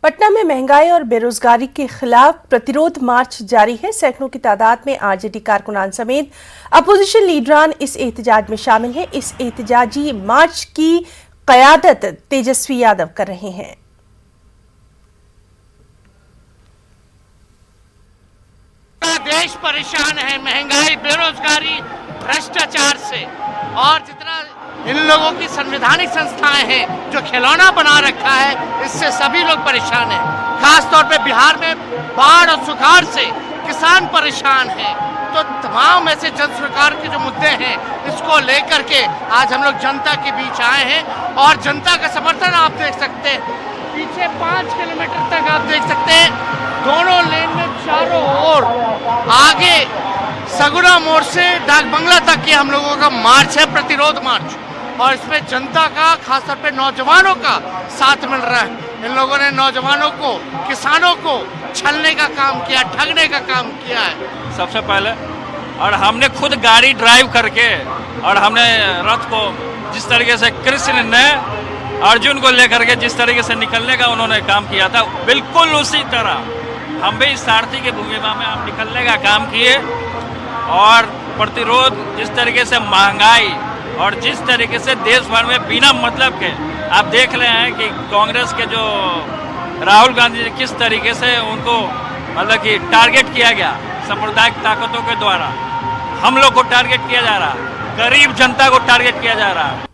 पटना में महंगाई और बेरोजगारी के खिलाफ प्रतिरोध मार्च जारी है। सैकड़ों की तादाद में आरजेडी कारकुनान समेत अपोजिशन लीडरान इस एहतजाज में शामिल हैं। इस एहतजाजी मार्च की क़यादत तेजस्वी यादव कर रहे हैं। देश परेशान है महंगाई, बेरोजगारी, भ्रष्टाचार से, और जितना इन लोगों की संवैधानिक संस्थाएं हैं जो खिलौना बना रखा है, इससे सभी लोग परेशान हैं। खास तौर पे बिहार में बाढ़ और सुखाड़ से किसान परेशान हैं। तो तमाम ऐसे जन सरकार के जो मुद्दे हैं, इसको लेकर के आज हम लोग जनता के बीच आए हैं और जनता का समर्थन आप देख सकते हैं। पीछे 5 किलोमीटर तक आप देख सकते हैं, दोनों लेन में चारों ओर, आगे सगुना मोड़ से डाक बंगला तक के हम लोगों का मार्च है, प्रतिरोध मार्च, और इसमें जनता का, खासतौर पे नौजवानों का साथ मिल रहा है। इन लोगों ने नौजवानों को, किसानों को छलने का काम किया, ठगने का काम किया है सबसे पहले। और हमने खुद गाड़ी ड्राइव करके, और हमने रथ को जिस तरीके से कृष्ण ने अर्जुन को लेकर के जिस तरीके से निकलने का उन्होंने काम किया था, बिल्कुल उसी तरह हम भी सारथी की भूमिका में हम निकलने का काम किए। और प्रतिरोध जिस तरीके से महंगाई और जिस तरीके से देश भर में बिना मतलब के आप देख रहे हैं कि कांग्रेस के जो राहुल गांधी जी किस तरीके से उनको मतलब कि टारगेट किया गया सांप्रदायिक ताकतों के द्वारा, हम लोग को टारगेट किया जा रहा है, गरीब जनता को टारगेट किया जा रहा है।